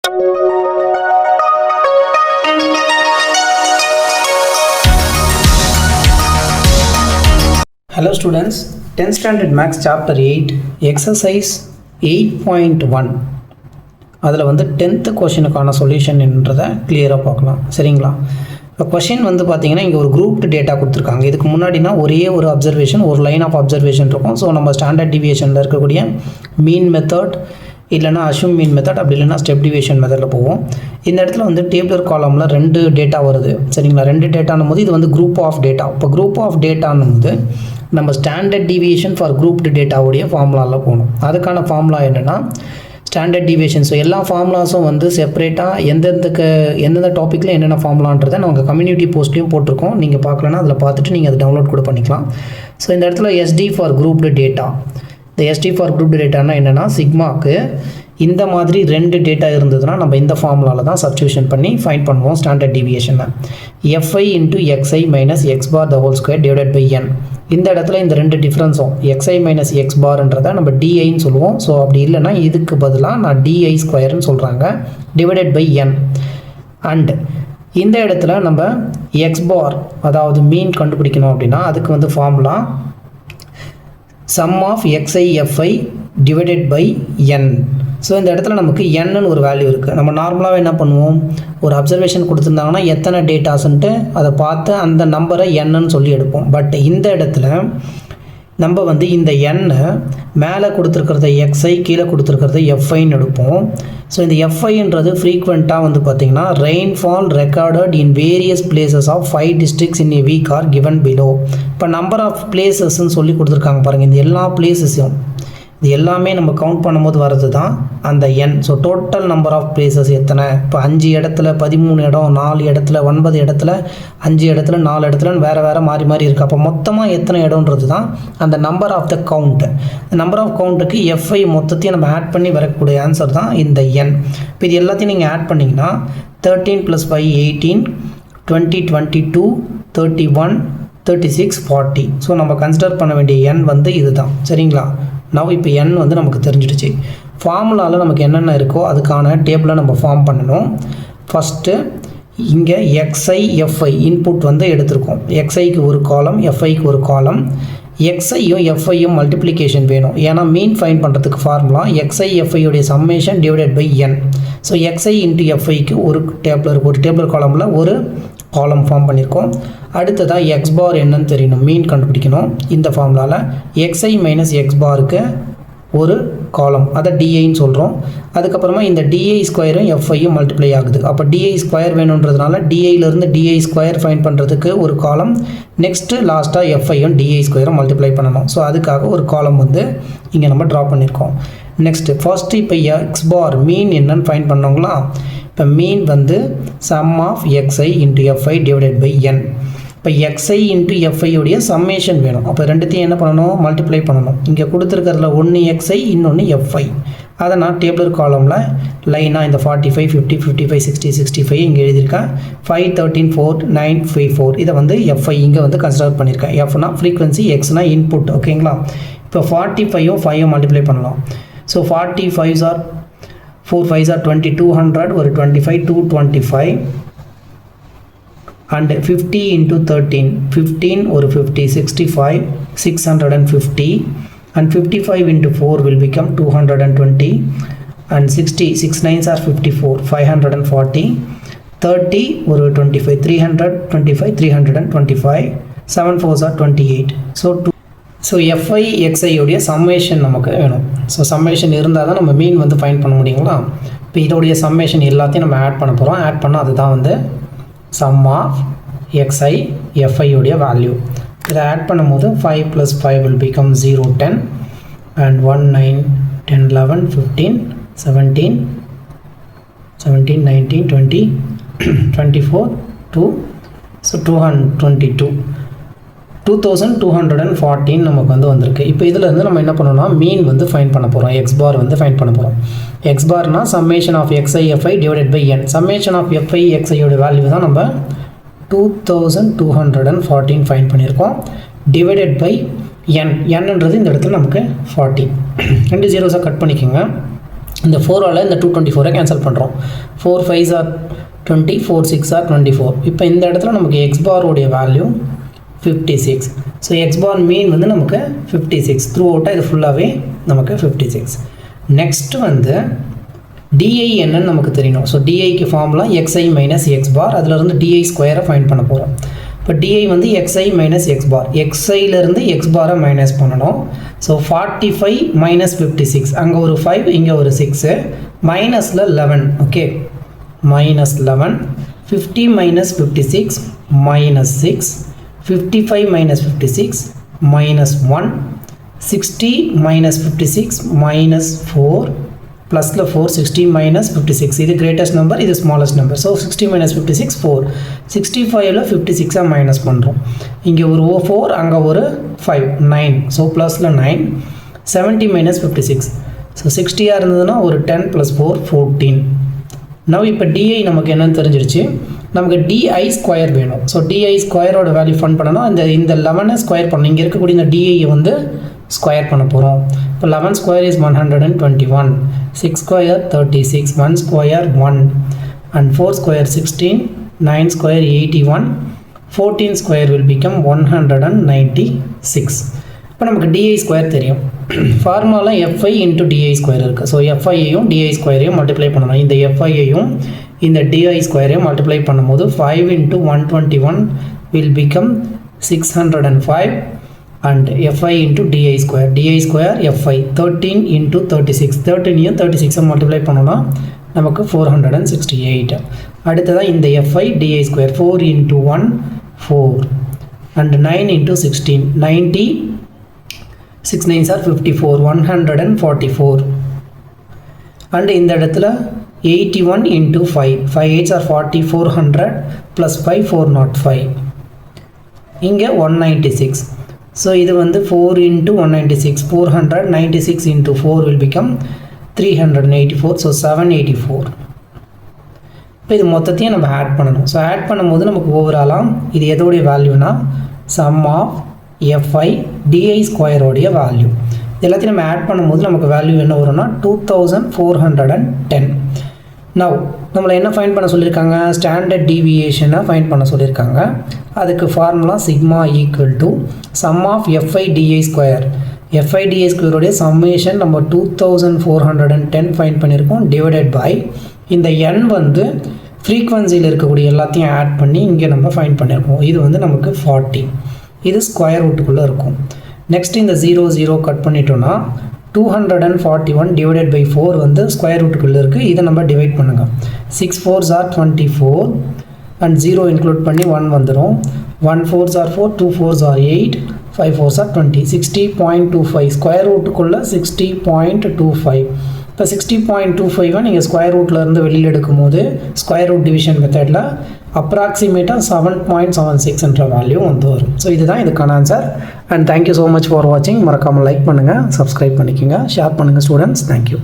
Hello students, 10th standard maths chapter 8 exercise 8.1 அதில் வந்து 10th கொஷினுக்கான solution என்றதை கிளியராக பார்க்கலாம். சரிங்களா? இப்போ கொஷின் வந்து பார்த்தீங்கன்னா இங்கே ஒரு குரூப் டேட்டா கொடுத்துருக்காங்க. இதுக்கு முன்னாடினா ஒரே ஒரு அப்சர்வேஷன், ஒரு லைன் ஆஃப் அப்சர்வேஷன் இருக்கும். ஸோ நம்ம ஸ்டாண்டர்ட் டிவியேஷனில் இருக்கக்கூடிய மீன் மெத்தட் இல்லைனா அஷ்யூம் மீன் மெத்தட், அப்படி இல்லைனா ஸ்டெப் டிவியேஷன் மெத்தடில் போவோம். இந்த இடத்துல வந்து டேபிளர் காலமில் 2 டேட்டா வருது. சரிங்களா? 2 டேட்டானும் போது இது வந்து குரூப் ஆஃப் டேட்டா. இப்போ குரூப் ஆஃப் டேட்டானும் போது நம்ம ஸ்டாண்டர்ட் டிவியேஷன் ஃபார் குரூப்டு டேட்டாவுடைய ஃபார்முலாவில் போகணும். அதுக்கான ஃபார்முலா என்னென்னா ஸ்டாண்டர்ட் டிவியேஷன். ஸோ எல்லா ஃபார்முலாஸும் வந்து செப்பரேட்டாக எந்தெந்த டாப்பிக்கில் என்னென்ன ஃபார்முலான்றதை நாங்கள் கம்யூனிட்டி போஸ்ட்லேயும் போட்டிருக்கோம். நீங்கள் பார்க்கலன்னா அதில் பார்த்துட்டு நீங்கள் அதை டவுன்லோட் கூட பண்ணிக்கலாம். ஸோ இந்த இடத்துல எஸ்டி ஃபார் குரூப்டு டேட்டா. இந்த எஸ்டி ஃபார் குரூப்டு டேட்டானா என்னென்னா சிக்மாக்கு இந்த மாதிரி 2 டேட்டா இருந்ததுன்னா நம்ம இந்த ஃபார்முலாவில் தான் சப்ஸ்டியூஷன் பண்ணி ஃபைண்ட் பண்ணுவோம் ஸ்டாண்டர்ட் டிவியேஷனில். F i into x i minus x bar the whole square divided by n. இந்த இடத்துல இந்த 2 டிஃப்ரென்ஸும் எக்ஸ்ஐ மைனஸ் எக்ஸ் பார்ன்றதை நம்ம டிஐன்னு சொல்லுவோம். ஸோ அப்படி இல்லைனா இதுக்கு பதிலாக நான் டிஐ ஸ்கொயர்னு சொல்கிறாங்க, டிவைடட் பை என். அண்ட் இந்த இடத்துல நம்ம எக்ஸ் பார் அதாவது மீன் கண்டுபிடிக்கணும் அப்படின்னா அதுக்கு வந்து formula sum of x i FI divided by N. So இந்த இடத்துல நமக்கு என்னன்னு ஒரு வேல்யூ இருக்குது. நம்ம நார்மலாக என்ன பண்ணுவோம், ஒரு அப்சர்வேஷன் கொடுத்துருந்தாங்கன்னா எத்தனை டேட்டாஸ்ன்ட்டு அதை பார்த்து அந்த நம்பரை என்னன்னு சொல்லி எடுப்போம். பட் இந்த இடத்துல நம்ம வந்து இந்த எண்ணை மேலே கொடுத்துருக்கிறத எக்ஸ்ஐ, கீழே கொடுத்துருக்கிறத எஃப்ஐன்னு எடுப்போம். ஸோ இந்த எஃப்ஐன்றது ஃப்ரீக்வெண்ட்டாக வந்து பார்த்திங்கன்னா rainfall recorded in various places of 5 districts in a week are given below. இப்போ நம்பர் ஆஃப் பிளேசஸ்ன்னு சொல்லி கொடுத்துருக்காங்க பாருங்கள். இந்த எல்லா பிளேசஸையும் இது எல்லாமே நம்ம கவுண்ட் பண்ணும்போது வர்றது தான் அந்த எண். So total number of places எத்தனை, இப்போ 5 இடத்துல 13 இடம், 4 இடத்துல 9 இடத்துல 5 இடத்துல 4 இடத்துலன்னு வேறு மாறி இருக்குது. அப்போ மொத்தமாக எத்தனை இடம்ன்றது தான் அந்த நம்பர் ஆஃப் த கவுண்ட். இந்த நம்பர் ஆஃப் கவுண்ட்டுக்கு எஃப்ஐ மொத்தத்தையும் நம்ம ஆட் பண்ணி வரக்கூடிய ஆன்சர் தான் இந்த எண். இப்போ இது எல்லாத்தையும் நீங்கள் ஆட் பண்ணிங்கன்னா 13 + 5 18, 20 22, 31, 36, 40. ஸோ நம்ம கன்சிடர் பண்ண வேண்டிய எண் வந்து இது தான். சரிங்களா? நவ் இப்போ எண் வந்து நமக்கு தெரிஞ்சிடுச்சு. ஃபார்முலாவில் நமக்கு என்னென்ன இருக்கோ அதுக்கான டேபிளை நம்ம ஃபார்ம் பண்ணணும். ஃபஸ்ட்டு இங்கே எக்ஸ்ஐ எஃப்ஐ இன்புட் வந்து எடுத்திருக்கோம். எக்ஸ்ஐக்கு ஒரு காலம், எஃப்ஐக்கு ஒரு காலம். எக்ஸ்ஐயும் எஃப்ஐயும் மல்டிப்ளிகேஷன் வேணும். ஏன்னா மீன் ஃபைண்ட் பண்ணுறதுக்கு ஃபார்முலா எக்ஸ்ஐ எஃப்ஐயுடைய summation divided by N. So x i into எஃப்ஐக்கு ஒரு டேபிளர் காலமில் ஒரு காலம் ஃபார்ம் பண்ணியிருக்கோம். அடுத்ததாக எக்ஸ் பார் என்னன்னு தெரியணும், மீன் கண்டுபிடிக்கணும். இந்த ஃபார்முலாவில் எக்ஸ்ஐ மைனஸ் எக்ஸ் பாருக்கு ஒரு காலம், அதை டிஐன்னு சொல்கிறோம். அதுக்கப்புறமா இந்த டிஐ ஸ்கொயரும் எஃப்ஐயும் மல்டிப்ளை ஆகுது. அப்போ டிஐ ஸ்கொயர் வேணுன்றதுனால டிஐலேருந்து டிஐ ஸ்கொயர் ஃபைண்ட் பண்ணுறதுக்கு ஒரு காலம், நெக்ஸ்ட்டு லாஸ்ட்டாக எஃப்ஐயும் டிஐ ஸ்கொயரும் மல்டிப்ளை பண்ணணும். ஸோ அதுக்காக ஒரு காலம் வந்து இங்கே நம்ம ட்ரா பண்ணியிருக்கோம். நெக்ஸ்ட்டு ஃபஸ்ட்டு இப்போ எக்ஸ் பார் மீன் என்னன்னு ஃபைண்ட் பண்ணோங்களா. இப்போ மீன் வந்து sum of x i into f i divided by n. இப்போ எக்ஸ்ஐ இன்ட்டு எஃப்ஐயுடைய சம்மேஷன் வேணும். அப்போ ரெண்டுத்தையும் என்ன பண்ணணும், மல்டிப்ளை பண்ணணும். இங்கே கொடுத்துருக்கிறதுல ஒன்று எக்ஸ்ஐ இன்னொன்று எஃப்ஐ. அதை நான் டேபிளர் காலமில் லைனாக இந்த 45 50 55 60 65 இங்கே எழுதியிருக்கேன். 5 13 4 9 5 4 இதை வந்து எஃப்ஐ இங்கே வந்து கன்சிடர் பண்ணியிருக்கேன். எஃப்னா ஃப்ரீக்வன்சி, எக்ஸ்னா இன்புட். ஓகேங்களா? இப்போ 45ம் 5ம் மல்டிப்ளை பண்ணலாம். So 45s are 4 5s are 20, 200 ஒரு 25, 225 and 50 into 13, 15 ஒரு 50, 65, 650 and 55 into 4 will become 220 and 60, 6 9s are 54, 540, 30 ஒரு 25, 325, 325, 7 4s are 28. ஸோ எஃப்ஐ எக்ஸ்ஐயோடைய சம்மேஷன் நமக்கு வேணும். ஸோ சம்மேஷன் இருந்தால் தான் நம்ம மீன் வந்து ஃபைண்ட் பண்ண முடியுங்களா. இப்போ இதோடைய சம்மேஷன் எல்லாத்தையும் நம்ம ஆட் பண்ண போகிறோம். ஆட் பண்ணால் அதுதான் வந்து சம் ஆஃப் எக்ஸ்ஐ எஃப்ஐயோடைய வேல்யூ. இதை ஆட் பண்ணும்போது 5 + 5 will become 0 10 and 1 9 10 11 15 17 17 19 20 24 2 ஸோ 222 2214 நமக்கு வந்து வந்திருக்கு. இப்போ இதிலேருந்து நம்ம என்ன பண்ணணும்னா மீன் வந்து ஃபைண்ட் பண்ண போகிறோம். எக்ஸ் பார் வந்து ஃபைண்ட் பண்ண போகிறோம். எக்ஸ் பார்னா summation of x i FI divided by n. Summation of f i எக்ஸ்ஐயோட வேல்யூ தான் நம்ம 2214 ஃபைண்ட் பண்ணியிருக்கோம். டிவைடட் பை என்ன்றது இந்த இடத்துல நமக்கு 40. 2 zeros கட் பண்ணிக்கோங்க. இந்த 4ஆல் இந்த 224 கேன்சல் பண்ணுறோம். 4 5s are 20, 4 6 are 24. இப்போ இந்த இடத்துல நமக்கு X பாரோடைய value 56. So X bar மீன் வந்து நமக்கு 56. த்ரூ அவுட்டாக இது ஃபுல்லாகவே நமக்கு 56. நெக்ஸ்ட்டு வந்து டிஐ என்னன்னு நமக்கு தெரியணும். ஸோ டிஐக்கு formula xi minus x bar, அதிலிருந்து டிஐ ஸ்கொயரை ஃபைண்ட் பண்ண போகிறோம். இப்போ டிஐ வந்து xi மைனஸ் எக்ஸ் பார், எக்ஸ்ஐலேருந்து எக்ஸ் பாரை மைனஸ் பண்ணணும். ஸோ 45 மைனஸ் 56, அங்கே ஒரு 5 இங்கே ஒரு 6, மைனஸில் 11. Okay, minus 11, 50 minus 56 minus 6, 55 minus 56 minus 1, 60 minus 56 minus 4, ப்ளஸில் 4, 60 மைனஸ் 56, இது கிரேட்டஸ்ட் நம்பர், இது smallest number. So 60 minus 56 4, 65ல் 56 minus பண்ணுறோம். இங்கே ஒரு 4, அங்கே ஒரு 5 9, ஸோ ப்ளஸில் 9, 70 மைனஸ் 56, ஸோ 60 இருந்ததுன்னா ஒரு 10 + 4 14. நவ் இப்போ டிஐ நமக்கு என்னன்னு தெரிஞ்சிருச்சு. நமக்கு டிஐ ஸ்கொயர் வேணும். ஸோ டிஐ ஸ்கொயரோட வேல்யூ ஃபண்ட் பண்ணணும். இந்த 11 ஸ்கொயர் பண்ணணும். இங்கே இருக்கக்கூடிய இந்த டிஐயை வந்து ஸ்கொயர் பண்ண போகிறோம். இப்போ 11 ஸ்கொயர் இஸ் 121, 6 ஸ்கொயர் 36, 1 ஸ்கொயர் 1, அண்ட் 4 square 16, 9 square 81, 14 square will become 196. இப்போ நமக்கு டிஐ ஸ்கொயர் தெரியும். Formula F I into D I square இருக்குது. ஸோ எஃப்ஐயையும் டிஐ ஸ்கொயரையும் மல்டிப்ளை பண்ணணும். இந்த எஃப்ஐயையும் இந்த டிஐ ஸ்கொயரையும் மல்டிப்ளை பண்ணும்போது 5 × 121 will become 605, and fi into di square fi 13 into 36, 13 36 multiply பண்ணோம்னா நமக்கு 468. அடுத்ததான் இந்த fi di square 4 into 1 4 and 9 into 16 90, 6 9s are 54, 144. and இந்த இடத்துல 81 into 5, 5 8s are 40, 400 plus 5 405, இங்கே 196. ஸோ இது வந்து 4 into 196, 400, 96 into 4 will become 384, so 784. இப்போ இது மொத்தத்தையும் நம்ம ஆட் பண்ணணும். ஸோ ஆட் பண்ணும்போது நமக்கு ஓவராலாக இது எதோடைய வேல்யூனா சம் ஆஃப் எஃப்ஐ டிஐ ஸ்கொயரோடைய வேல்யூ. எல்லாத்தையும் நம்ம ஆட் பண்ணும்போது நமக்கு வேல்யூ என்ன வரும்னா 2410. நவ் நம்மளை என்ன ஃபைண்ட் பண்ண சொல்லியிருக்காங்க, ஸ்டாண்டர்ட் டீவியேஷனை ஃபைண்ட் பண்ண சொல்லியிருக்காங்க. அதுக்கு formula sigma equal to sum of f i d i square. F i d i ஸ்கொயருடைய சம்மேஷன் நம்ம 2410 ஃபைண்ட் பண்ணியிருக்கோம், டிவைடட் பை இந்த என் வந்து ஃப்ரீக்வன்சியில் இருக்கக்கூடிய எல்லாத்தையும் ஆட் பண்ணி இங்கே நம்ம ஃபைண்ட் பண்ணியிருக்கோம். இது வந்து நமக்கு 40, இது ஸ்கொயர் ரூட்டுக்குள்ளே இருக்கும். நெக்ஸ்ட் இந்த 0 0 கட் பண்ணிட்டோன்னா 241 டிவைடட் பை 4 வந்து ஸ்கொயர் ரூட்டுக்குள்ளே இருக்குது. இதை நம்ம டிவைட் பண்ணுங்கள். 6 4s are 24 and 0 இன்க்ளூட் பண்ணி 1 வந்துடும். 1 4s are 4, 2 4s are 8, 5 4s are 20, 60.25 square ரூட்டுக்குள்ளே 60.25. இப்போ 60.25 நீங்கள் ஸ்கொயர் ரூட்லேருந்து வெளியில் எடுக்கும் போது ஸ்கொயர் ரூட் டிவிஷன் மெத்தடில் அப்ராக்சிமேட்டாக 7.76 வேல்யூ வந்து வரும். ஸோ இதுதான் இதுக்கான answer. And thank you so much for வாட்சிங். மறக்காமல் லைக் பண்ணுங்கள், சப்ஸ்கிரைப் பண்ணிக்கோங்க, ஷேர் பண்ணுங்கள் ஸ்டூடெண்ட்ஸ். தேங்க்யூ.